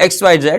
XYZ,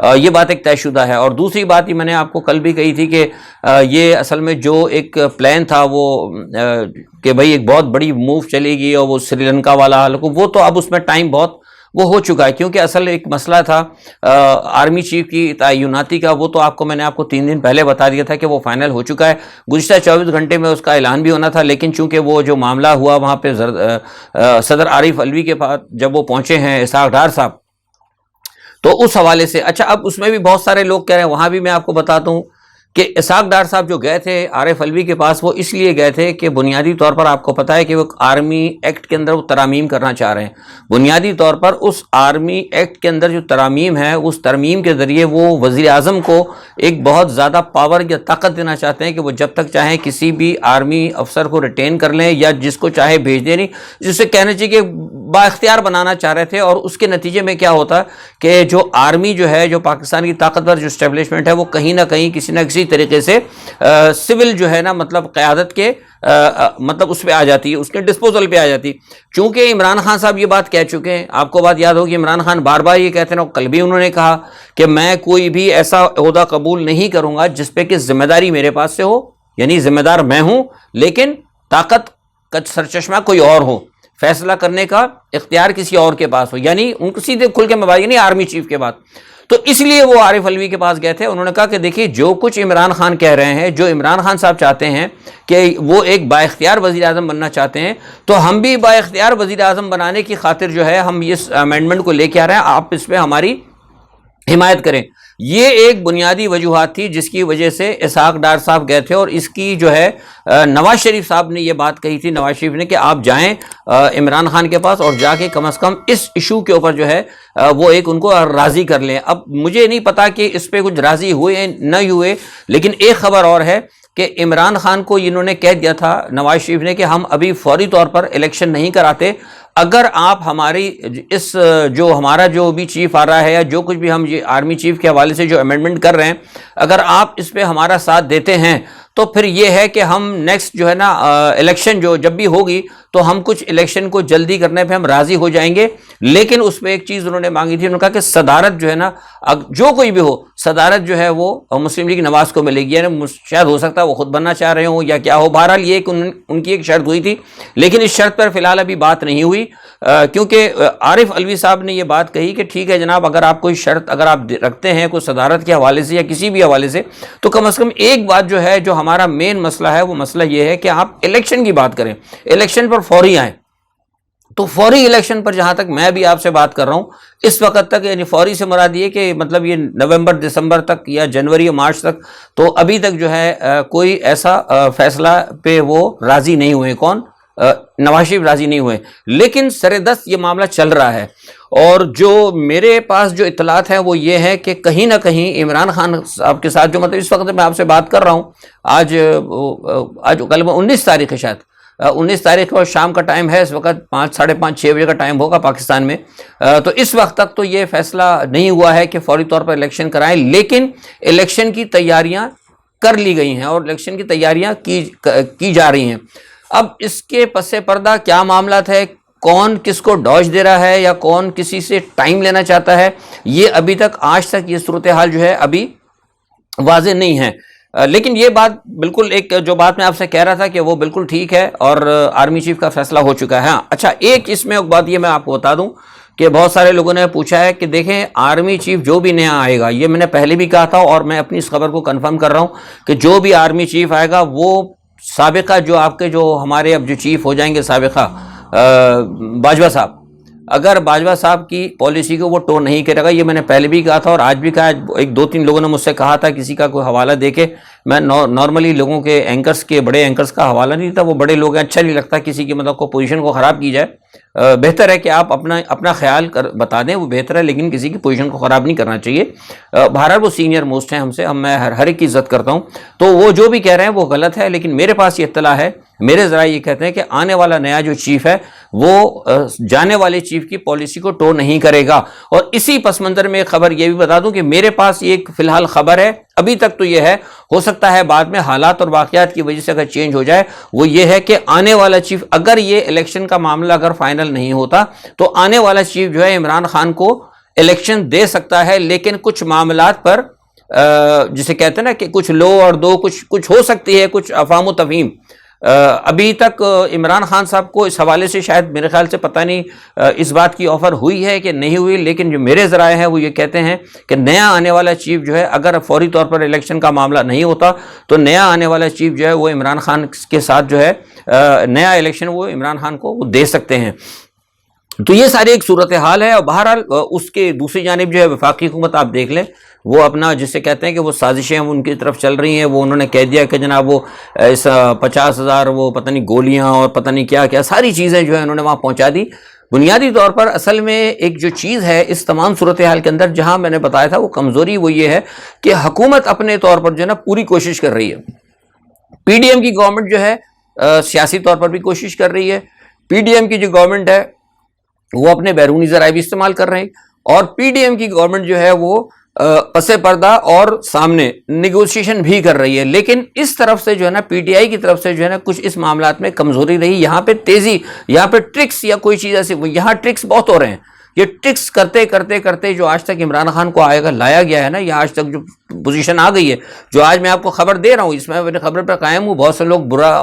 یہ بات ایک طے شدہ ہے. اور دوسری بات یہ میں نے آپ کو کل بھی کہی تھی کہ یہ اصل میں جو ایک پلان تھا وہ کہ بھئی ایک بہت بڑی موو چلے گی اور وہ سری لنکا والا حال کو، وہ تو اب اس میں ٹائم بہت وہ ہو چکا ہے، کیونکہ اصل ایک مسئلہ تھا آرمی چیف کی تعیناتی کا، وہ تو آپ کو میں نے آپ کو 3 دن پہلے بتا دیا تھا کہ وہ فائنل ہو چکا ہے. گزشتہ 24 گھنٹے میں اس کا اعلان بھی ہونا تھا، لیکن چونکہ وہ جو معاملہ ہوا وہاں پہ صدر عارف علوی کے پاس جب وہ پہنچے ہیں اسحاق ڈار صاحب، تو اس حوالے سے اچھا اب اس میں بھی بہت سارے لوگ کہہ رہے ہیں، وہاں بھی میں آپ کو بتاتا ہوں کہ اسحاق ڈار صاحب جو گئے تھے عارف علوی کے پاس، وہ اس لیے گئے تھے کہ بنیادی طور پر آپ کو پتہ ہے کہ وہ آرمی ایکٹ کے اندر وہ ترامیم کرنا چاہ رہے ہیں. بنیادی طور پر اس آرمی ایکٹ کے اندر جو ترامیم ہے، اس ترمیم کے ذریعے وہ وزیر اعظم کو ایک بہت زیادہ پاور یا طاقت دینا چاہتے ہیں کہ وہ جب تک چاہیں کسی بھی آرمی افسر کو ریٹین کر لیں یا جس کو چاہے بھیج دیں، نہیں جسے کہنا چاہیے کہ بااختیار بنانا چاہ رہے تھے. اور اس کے نتیجے میں کیا ہوتا کہ جو آرمی جو ہے، جو پاکستان کی طاقتور جو اسٹیبلشمنٹ ہے، وہ کہیں نہ کہیں کسی نہ کسی طریقے سے سول جو ہے نا مطلب قیادت کے مطلب اس پہ آ جاتی ہے، اس کے ڈسپوزل پہ آ جاتی. چونکہ عمران خان صاحب یہ بات کہہ چکے ہیں، آپ کو بات یاد ہوگی عمران خان بار بار یہ کہتے ہیں، اور کل بھی انہوں نے کہا کہ میں کوئی بھی ایسا عہدہ قبول نہیں کروں گا جس پہ کہ ذمہ داری میرے پاس سے ہو، یعنی ذمہ دار میں ہوں لیکن طاقت کا سرچشمہ کوئی اور ہو، فیصلہ کرنے کا اختیار کسی اور کے پاس ہو. یعنی ان کو سیدھے کھل کے میں بات، یعنی آرمی چیف کے بعد. تو اس لیے وہ عارف علوی کے پاس گئے تھے. انہوں نے کہا کہ دیکھیے جو کچھ عمران خان کہہ رہے ہیں، جو عمران خان صاحب چاہتے ہیں کہ وہ ایک بااختیار وزیر اعظم بننا چاہتے ہیں، تو ہم بھی بااختیار وزیر اعظم بنانے کی خاطر جو ہے ہم اس امینڈمنٹ کو لے کے آ رہے ہیں، آپ اس پہ ہماری حمایت کریں. یہ ایک بنیادی وجوہات تھی جس کی وجہ سے اسحاق ڈار صاحب گئے تھے. اور اس کی جو ہے نواز شریف صاحب نے یہ بات کہی تھی، نواز شریف نے، کہ آپ جائیں عمران خان کے پاس اور جا کے کم از کم اس ایشو کے اوپر جو ہے وہ ایک ان کو راضی کر لیں. اب مجھے نہیں پتا کہ اس پہ کچھ راضی ہوئے نہ ہوئے، لیکن ایک خبر اور ہے کہ عمران خان کو انہوں نے کہہ دیا تھا نواز شریف نے کہ ہم ابھی فوری طور پر الیکشن نہیں کراتے، اگر آپ ہماری اس جو ہمارا جو بھی چیف آ رہا ہے یا جو کچھ بھی ہم یہ آرمی چیف کے حوالے سے جو امینڈمنٹ کر رہے ہیں، اگر آپ اس پہ ہمارا ساتھ دیتے ہیں تو پھر یہ ہے کہ ہم نیکسٹ جو ہے نا الیکشن جو جب بھی ہوگی تو ہم کچھ الیکشن کو جلدی کرنے پہ ہم راضی ہو جائیں گے. لیکن اس پہ ایک چیز انہوں نے مانگی تھی، انہوں نے کہا کہ صدارت جو ہے نا جو کوئی بھی ہو، صدارت جو ہے وہ مسلم لیگ نواز کو ملے گی. یعنی شاید ہو سکتا ہے وہ خود بننا چاہ رہے ہوں یا کیا ہو، بہرحال یہ ان کی ایک شرط ہوئی تھی. لیکن اس شرط پر فی الحال ابھی بات نہیں ہوئی، کیونکہ عارف علوی صاحب نے یہ بات کہی کہ ٹھیک ہے جناب، اگر آپ کوئی شرط اگر آپ رکھتے ہیں کوئی صدارت کے حوالے سے یا کسی بھی حوالے سے، تو کم از کم ایک بات جو ہے جو ہمارا مین مسئلہ ہے، وہ مسئلہ یہ ہے کہ آپ الیکشن کی بات کریں، الیکشن پر فوری آئیں. تو فوری الیکشن پر جہاں تک میں بھی آپ سے بات کر رہا ہوں اس وقت تک، یعنی فوری سے مراد یہ کہ مطلب یہ نومبر دسمبر تک یا جنوری یا مارچ تک، تو ابھی تک جو ہے کوئی ایسا فیصلہ پہ وہ راضی نہیں ہوئے. کون؟ نواز شریف راضی نہیں ہوئے. لیکن سر دست یہ معاملہ چل رہا ہے. اور جو میرے پاس جو اطلاعات ہیں وہ یہ ہے کہ کہیں نہ کہیں عمران خان صاحب کے ساتھ جو مطلب اس وقت میں آپ سے بات کر رہا ہوں، آج کل 19 تاریخ ہے، شاید 19 تاریخ کو شام کا ٹائم ہے، اس وقت 5 ساڑھے 5 6 بجے کا ٹائم ہوگا پاکستان میں. تو اس وقت تک تو یہ فیصلہ نہیں ہوا ہے کہ فوری طور پر الیکشن کرائیں، لیکن الیکشن کی تیاریاں کر لی گئی ہیں اور الیکشن کی تیاریاں کی جا رہی ہیں. اب اس کے پس پردہ کیا معاملات ہے، کون کس کو ڈوج دے رہا ہے یا کون کسی سے ٹائم لینا چاہتا ہے، یہ ابھی تک آج تک یہ صورتحال جو ہے ابھی واضح نہیں ہے. لیکن یہ بات بالکل ایک جو بات میں آپ سے کہہ رہا تھا کہ وہ بالکل ٹھیک ہے اور آرمی چیف کا فیصلہ ہو چکا ہے. ہاں اچھا، ایک اس میں ایک بات یہ میں آپ کو بتا دوں کہ بہت سارے لوگوں نے پوچھا ہے کہ دیکھیں آرمی چیف جو بھی نیا آئے گا، یہ میں نے پہلے بھی کہا تھا اور میں اپنی اس خبر کو کنفرم کر رہا ہوں کہ جو بھی آرمی چیف آئے گا وہ سابقہ جو آپ کے جو ہمارے اب جو چیف ہو جائیں گے سابقہ باجوہ صاحب، اگر باجوہ صاحب کی پالیسی کو وہ ٹو نہیں کرے گا، یہ میں نے پہلے بھی کہا تھا اور آج بھی کہا. ایک 2-3 لوگوں نے مجھ سے کہا تھا کسی کا کوئی حوالہ دے کے، میں نارملی لوگوں کے اینکرز کے بڑے اینکرز کا حوالہ نہیں تھا، وہ بڑے لوگ ہیں، اچھا نہیں لگتا کسی کی مطلب کو پوزیشن کو خراب کی جائے. بہتر ہے کہ آپ اپنا خیال بتا دیں، وہ بہتر ہے، لیکن کسی کی پوزیشن کو خراب نہیں کرنا چاہیے. بہرحال وہ سینئر موسٹ ہیں ہم سے، میں ہر ایک کی عزت کرتا ہوں، تو وہ جو بھی کہہ رہے ہیں وہ غلط ہے. لیکن میرے پاس یہ اطلاع ہے، میرے ذرائع یہ کہتے ہیں کہ آنے والا نیا جو چیف ہے وہ جانے والے چیف کی پالیسی کو ٹو نہیں کرے گا. اور اسی پس منظر میں ایک خبر یہ بھی بتا دوں کہ میرے پاس ایک فی الحال خبر ہے، ابھی تک تو یہ ہے، ہو سکتا ہے بعد میں حالات اور واقعات کی وجہ سے اگر چینج ہو جائے، وہ یہ ہے کہ آنے والا چیف، اگر یہ الیکشن کا معاملہ اگر فائنل نہیں ہوتا تو آنے والا چیف جو ہے عمران خان کو الیکشن دے سکتا ہے، لیکن کچھ معاملات پر جسے کہتے ہیں نا کہ کچھ لو اور دو، کچھ ہو سکتی ہے، کچھ افہام و تفہیم۔ ابھی تک عمران خان صاحب کو اس حوالے سے شاید میرے خیال سے پتہ نہیں اس بات کی آفر ہوئی ہے کہ نہیں ہوئی، لیکن جو میرے ذرائع ہیں وہ یہ کہتے ہیں کہ نیا آنے والا چیف جو ہے، اگر فوری طور پر الیکشن کا معاملہ نہیں ہوتا تو نیا آنے والا چیف جو ہے وہ عمران خان کے ساتھ جو ہے نیا الیکشن وہ عمران خان کو وہ دے سکتے ہیں۔ تو یہ ساری ایک صورتحال ہے، اور بہرحال اس کے دوسری جانب جو ہے وفاقی حکومت آپ دیکھ لیں، وہ اپنا جسے کہتے ہیں کہ وہ سازشیں ان کی طرف چل رہی ہیں، وہ انہوں نے کہہ دیا کہ جناب وہ اس 50,000 وہ پتہ نہیں گولیاں اور پتہ نہیں کیا کیا ساری چیزیں جو ہے انہوں نے وہاں پہنچا دی۔ بنیادی طور پر اصل میں ایک جو چیز ہے اس تمام صورتحال کے اندر، جہاں میں نے بتایا تھا وہ کمزوری وہ یہ ہے کہ حکومت اپنے طور پر جو ہے نا پوری کوشش کر رہی ہے۔ پی ڈی ایم کی گورنمنٹ جو ہے سیاسی طور پر بھی کوشش کر رہی ہے، پی ڈی ایم کی جو گورنمنٹ ہے وہ اپنے بیرونی ذرائع بھی استعمال کر رہے ہیں، اور پی ڈی ایم کی گورنمنٹ جو ہے وہ پس پردہ اور سامنے نیگوشیشن بھی کر رہی ہے، لیکن اس طرف سے جو ہے نا پی ٹی آئی کی طرف سے جو ہے نا کچھ اس معاملات میں کمزوری رہی۔ یہاں پہ تیزی، یہاں پہ ٹرکس یا کوئی چیز ایسی، یہاں ٹرکس بہت ہو رہے ہیں۔ یہ ٹرکس کرتے کرتے کرتے جو آج تک عمران خان کو لایا گیا ہے نا، یہ آج تک جو پوزیشن آ گئی ہے، جو آج میں آپ کو خبر دے رہا ہوں، اس میں میرے خبر پر قائم ہوں، بہت سے لوگ برا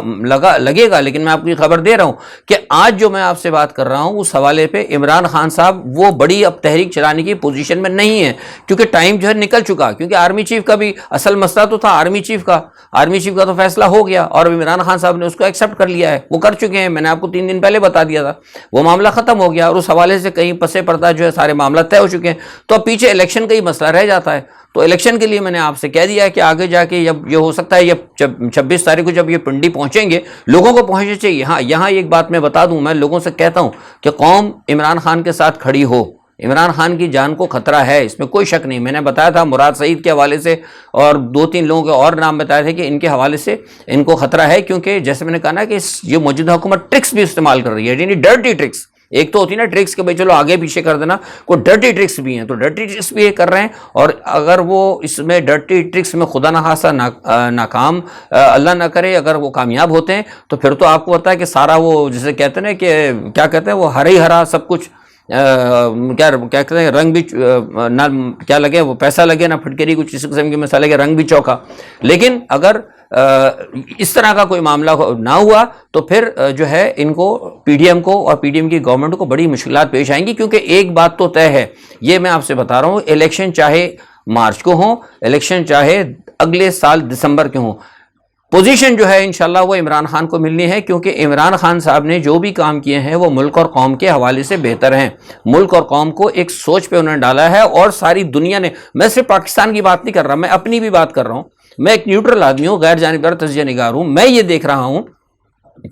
لگے گا، لیکن میں آپ کو یہ خبر دے رہا ہوں کہ آج جو میں آپ سے بات کر رہا ہوں اس حوالے پہ عمران خان صاحب وہ بڑی اب تحریک چلانے کی پوزیشن میں نہیں ہے، کیونکہ ٹائم جو ہے نکل چکا، کیونکہ آرمی چیف کا بھی اصل مسئلہ تو تھا، آرمی چیف کا تو فیصلہ ہو گیا، اور عمران خان صاحب نے اس کو ایکسیپٹ کر لیا ہے، وہ کر چکے ہیں، میں نے آپ کو 3 دن پہلے بتا دیا تھا، وہ معاملہ ختم ہو گیا، اور اس حوالے سے کہیں پس پردہ جو ہے سارے معاملہ طے ہو چکے ہیں۔ تو اب پیچھے الیکشن کا ہی مسئلہ رہ جاتا ہے، تو الیکشن کے لیے میں نے آپ سے کہہ دیا ہے کہ آگے جا کے جب یہ ہو سکتا ہے، یہ 26 تاریخ کو جب یہ پنڈی پہنچیں گے، لوگوں کو پہنچنا چاہیے۔ ہاں، یہاں ایک بات میں بتا دوں، میں لوگوں سے کہتا ہوں کہ قوم عمران خان کے ساتھ کھڑی ہو، عمران خان کی جان کو خطرہ ہے، اس میں کوئی شک نہیں۔ میں نے بتایا تھا مراد سعید کے حوالے سے، اور 2-3 لوگوں کے اور نام بتائے تھے کہ ان کے حوالے سے ان کو خطرہ ہے، کیونکہ جیسے میں نے کہا نا کہ یہ موجودہ حکومت ٹرکس بھی استعمال کر رہی ہے، یعنی ڈرٹی ٹرکس۔ ایک تو ہوتی نا ٹرکس کہ بھائی چلو آگے پیچھے کر دینا، کوئی ڈرٹی ٹرکس بھی ہیں، تو ڈرٹی ٹرکس بھی یہ کر رہے ہیں، اور اگر وہ اس میں ڈرٹی ٹرکس میں خدا نخواستہ ناکام اللہ نہ کرے اگر وہ کامیاب ہوتے ہیں، تو پھر تو آپ کو پتا ہے کہ سارا وہ جسے کہتے ہیں نا کہ کیا کہتے ہیں، وہ ہرا ہی ہرا سب کچھ، کیا کہتے ہیں، رنگ بھی نہ کیا لگے، وہ پیسہ لگے نہ پھٹکری، کچھ اس قسم کے مسئلے کے رنگ بھی چوکا۔ لیکن اگر اس طرح کا کوئی معاملہ نہ ہوا تو پھر جو ہے ان کو پی ڈی ایم کو اور پی ڈی ایم کی گورنمنٹ کو بڑی مشکلات پیش آئیں گی، کیونکہ ایک بات تو طے ہے، یہ میں آپ سے بتا رہا ہوں، الیکشن چاہے مارچ کو ہوں، الیکشن چاہے اگلے سال دسمبر کے ہوں، پوزیشن جو ہے انشاءاللہ وہ عمران خان کو ملنی ہے، کیونکہ عمران خان صاحب نے جو بھی کام کیے ہیں وہ ملک اور قوم کے حوالے سے بہتر ہیں، ملک اور قوم کو ایک سوچ پہ انہوں نے ڈالا ہے، اور ساری دنیا نے، میں صرف پاکستان کی بات نہیں کر رہا، میں اپنی بھی بات کر رہا ہوں، میں ایک نیوٹرل آدمی ہوں، غیر جانبدار تجزیہ نگار ہوں، میں یہ دیکھ رہا ہوں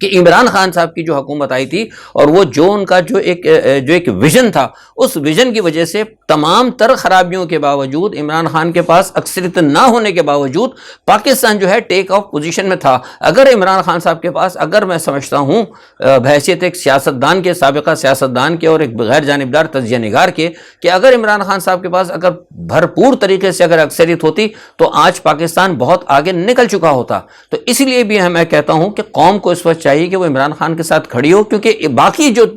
کہ عمران خان صاحب کی جو حکومت آئی تھی، اور وہ جو ان کا جو ایک ویژن تھا، اس ویژن کی وجہ سے تمام تر خرابیوں کے باوجود، عمران خان کے پاس اکثریت نہ ہونے کے باوجود، پاکستان جو ہے ٹیک آف پوزیشن میں تھا۔ اگر عمران خان صاحب کے پاس، اگر میں سمجھتا ہوں بحیثیت ایک سیاستدان کے، سابقہ سیاستدان کے اور ایک غیر جانبدار تجزیہ نگار کے، کہ اگر عمران خان صاحب کے پاس اگر بھرپور طریقے سے اگر اکثریت ہوتی تو آج پاکستان بہت آگے نکل چکا ہوتا۔ تو اسی لیے بھی میں کہتا ہوں کہ قوم کو اس وقت چاہیے کہ وہ عمران خان کے ساتھ کھڑی ہو، کیونکہ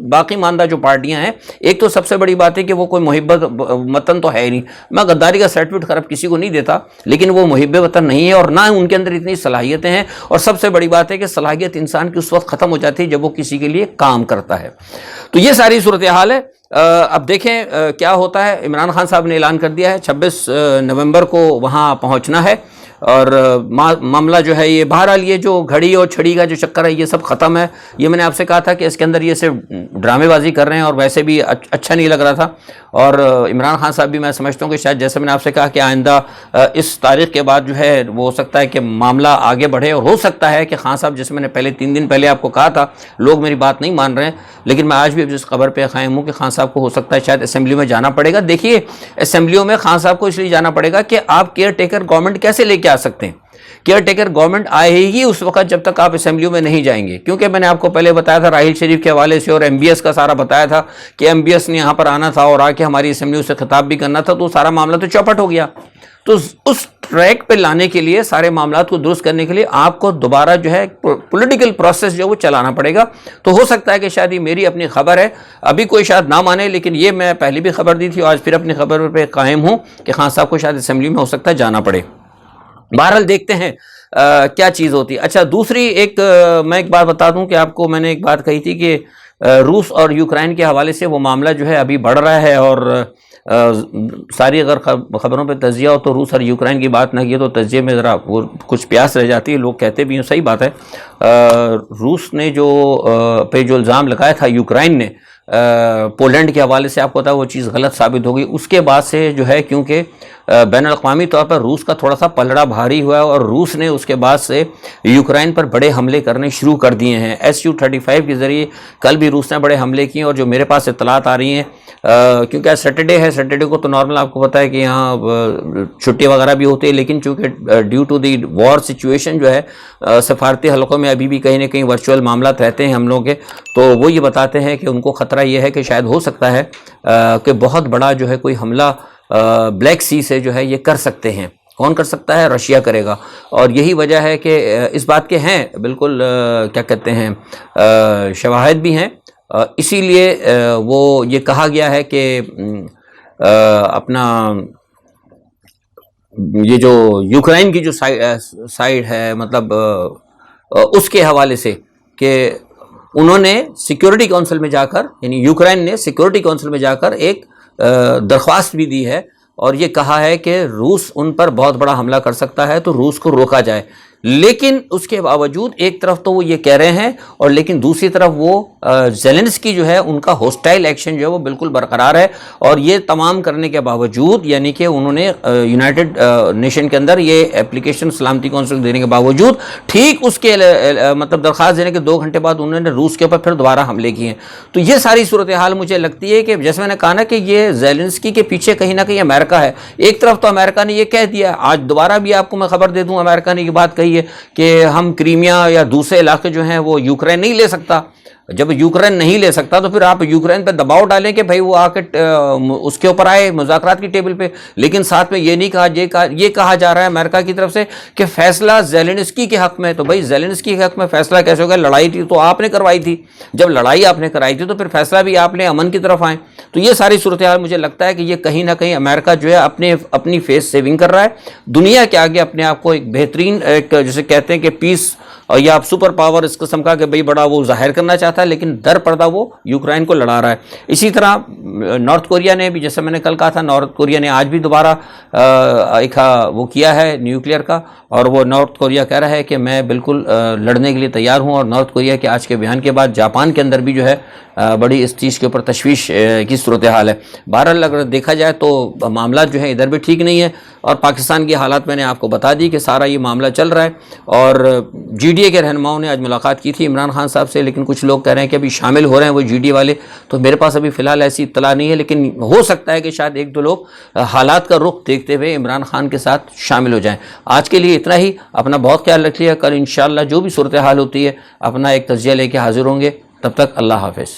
باقی ماندہ جو پارٹیاں ہیں، ایک تو سب سے بڑی بات ہے کہ وہ کوئی محب وطن تو ہے ہی نہیں، میں غداری کا سرٹیفکیٹ خراب کسی کو نہیں دیتا، لیکن وہ محب وطن نہیں ہے، اور نہ ان کے اندر اتنی صلاحیتیں ہیں، اور سب سے بڑی بات ہے کہ صلاحیت انسان کی اس وقت ختم ہو جاتی ہے جب وہ کسی کے لیے کام کرتا ہے۔ تو یہ ساری صورتحال ہے۔ اب دیکھیں کیا ہوتا ہے۔ عمران خان صاحب نے اعلان کر دیا ہے 26 نومبر کو وہاں پہنچنا ہے، اور معاملہ جو ہے یہ بہرحال یہ جو گھڑی اور چھڑی کا جو چکر ہے یہ سب ختم ہے۔ یہ میں نے آپ سے کہا تھا کہ اس کے اندر یہ صرف ڈرامے بازی کر رہے ہیں، اور ویسے بھی اچھا نہیں لگ رہا تھا، اور عمران خان صاحب بھی میں سمجھتا ہوں کہ شاید جیسے میں نے آپ سے کہا کہ آئندہ اس تاریخ کے بعد جو ہے وہ ہو سکتا ہے کہ معاملہ آگے بڑھے، اور ہو سکتا ہے کہ خان صاحب، جیسے میں نے پہلے 3 دن پہلے آپ کو کہا تھا، لوگ میری بات نہیں مان رہے ہیں، لیکن میں آج بھی جس خبر پہ قائم ہوں کہ خان صاحب کو ہو سکتا ہے شاید اسمبلی میں جانا پڑے گا۔ دیکھیے اسمبلیوں میں خان صاحب کو اس لیے جانا پڑے گا کہ آپ کیئر ٹیکر گورنمنٹ کیسے لے کے آ سکتے ہیں؟ کیئر ٹیکر گورنمنٹ آئے گی اس وقت جب تک آپ اسمبلیوں میں نہیں جائیں گے، کیونکہ میں نے آپ کو پہلے بتایا تھا راحیل شریف کے حوالے سے، اور ایم بی ایس کا سارا بتایا تھا کہ ایم بی ایس نے یہاں پر آنا تھا اور آ کے ہماری اسمبلیوں سے خطاب بھی کرنا تھا، تو سارا معاملہ تو چوپٹ ہو گیا۔ تو اس ٹریک پہ لانے کے لیے، سارے معاملات کو درست کرنے کے لیے آپ کو دوبارہ جو ہے پولیٹیکل پروسیس جو وہ چلانا پڑے گا. تو ہو سکتا ہے کہ شاید یہ میری اپنی خبر ہے، ابھی کوئی شاید نہ مانے، لیکن یہ میں پہلے بھی خبر دی تھی اور آج پھر اپنی خبر پہ قائم ہوں کہ خان صاحب کو شاید اسمبلی میں ہو سکتا ہے جانا پڑے. بہرحال دیکھتے ہیں کیا چیز ہوتی ہے. اچھا، دوسری میں ایک بات بتا دوں کہ آپ کو میں نے ایک بات کہی تھی کہ روس اور یوکرائن کے حوالے سے وہ معاملہ جو ہے ابھی بڑھ رہا ہے، اور ساری اگر خبروں پہ تجزیہ ہو تو روس اور یوکرائن کی بات نہ کی تو تجزیے میں ذرا وہ کچھ پیاس رہ جاتی ہے. لوگ کہتے بھی ہیں، صحیح بات ہے. روس نے جو الزام لگایا تھا یوکرائن نے پولینڈ کے حوالے سے، آپ کو پتا وہ چیز غلط ثابت ہو گئی. اس کے بعد سے جو ہے کیونکہ بین الاقوامی طور پر روس کا تھوڑا سا پلڑا بھاری ہوا ہے، اور روس نے اس کے بعد سے یوکرائن پر بڑے حملے کرنے شروع کر دیے ہیں. Su-35 کے ذریعے کل بھی روس نے بڑے حملے کیے، اور جو میرے پاس اطلاعات آ رہی ہیں کیونکہ آج سیٹرڈے ہے، سیٹرڈے کو تو نارمل آپ کو پتا ہے کہ یہاں چھٹی وغیرہ بھی ہوتی ہے، لیکن چونکہ due to the war situation جو ہے سفارتی حلقوں میں ابھی بھی کہیں نہ کہیں ورچوئل معاملات رہتے ہیں ہم لوگوں کے. تو وہ یہ بتاتے ہیں کہ ان کو خطرہ یہ ہے کہ شاید ہو سکتا ہے کہ بہت بڑا جو ہے کوئی حملہ بلیک سی سے جو ہے یہ کر سکتے ہیں. کون کر سکتا ہے؟ رشیا کرے گا. اور یہی وجہ ہے کہ اس بات کے ہیں بالکل کیا کہتے ہیں شواہد بھی ہیں. اسی لیے وہ یہ کہا گیا ہے کہ اپنا یہ جو یوکرائن کی جو سائیڈ ہے، مطلب اس کے حوالے سے کہ انہوں نے سیکیورٹی کونسل میں جا کر، یعنی یوکرائن نے سیکیورٹی کونسل میں جا کر ایک درخواست بھی دی ہے اور یہ کہا ہے کہ روس ان پر بہت بڑا حملہ کر سکتا ہے تو روس کو روکا جائے. لیکن اس کے باوجود ایک طرف تو وہ یہ کہہ رہے ہیں، اور لیکن دوسری طرف وہ زیلنسکی جو ہے ان کا ہوسٹائل ایکشن جو ہے وہ بالکل برقرار ہے. اور یہ تمام کرنے کے باوجود، یعنی کہ انہوں نے یونائٹڈ نیشن کے اندر یہ اپلیکیشن سلامتی کونسل دینے کے باوجود ٹھیک اس کے مطلب درخواست دینے کے 2 گھنٹے بعد انہوں نے روس کے اوپر پھر دوبارہ حملے کیے ہیں. تو یہ ساری صورتحال مجھے لگتی ہے کہ جیسے میں نے کہا نا کہ یہ زیلنسکی کے پیچھے کہیں نہ کہیں امریکہ ہے. ایک طرف تو امریکہ نے یہ کہہ دیا، آج دوبارہ بھی آپ کو میں خبر دے دوں، امریکہ نے یہ بات کہی ہے کہ ہم کرائمیا یا دوسرے علاقے جو ہیں وہ یوکرین نہیں لے سکتا. جب یوکرین نہیں لے سکتا تو پھر آپ یوکرین پہ دباؤ ڈالیں کہ بھائی وہ آ کے اس کے اوپر آئے مذاکرات کی ٹیبل پہ. لیکن ساتھ میں یہ نہیں کہا، یہ کہا جا رہا ہے امریکہ کی طرف سے کہ فیصلہ زیلنسکی کے حق میں. تو بھائی زیلنسکی کے حق میں فیصلہ کیسے ہوگا؟ لڑائی تھی تو آپ نے کروائی تھی، جب لڑائی آپ نے کرائی تھی تو پھر فیصلہ بھی آپ نے امن کی طرف آئے. تو یہ ساری صورتحال مجھے لگتا ہے کہ یہ کہیں نہ کہیں امریکہ جو ہے اپنی فیس سیونگ کر رہا ہے، دنیا کے آگے اپنے آپ کو ایک بہترین ایک جسے کہتے ہیں کہ پیس اور یا سپر پاور اس قسم کا کہ بھئی بڑا وہ ظاہر کرنا چاہتا ہے، لیکن در پردہ وہ یوکرائن کو لڑا رہا ہے. اسی طرح نارتھ کوریا نے بھی، جیسے میں نے کل کہا تھا، نارتھ کوریا نے آج بھی دوبارہ ایک وہ کیا ہے نیوکلیئر کا، اور وہ نارتھ کوریا کہہ رہا ہے کہ میں بالکل لڑنے کے لیے تیار ہوں. اور نارتھ کوریا کے آج کے بیان کے بعد جاپان کے اندر بھی جو ہے بڑی اس چیز کے اوپر تشویش کی صورتحال ہے. بہرحال اگر دیکھا جائے تو معاملات جو ہیں ادھر بھی ٹھیک نہیں ہے، اور پاکستان کی حالات میں نے آپ کو بتا دی کہ سارا یہ معاملہ چل رہا ہے. اور جی ڈی اے کے رہنماؤں نے آج ملاقات کی تھی عمران خان صاحب سے، لیکن کچھ لوگ کہہ رہے ہیں کہ ابھی شامل ہو رہے ہیں وہ جی ڈی اے والے. تو میرے پاس ابھی فی الحال ایسی اطلاع نہیں ہے، لیکن ہو سکتا ہے کہ شاید 1-2 لوگ حالات کا رخ دیکھتے ہوئے عمران خان کے ساتھ شامل ہو جائیں. آج کے لیے اتنا ہی. اپنا بہت خیال رکھیے. کل انشاءاللہ جو بھی صورتحال ہوتی ہے اپنا ایک تجزیہ لے کے حاضر ہوں گے. تب تک اللہ حافظ.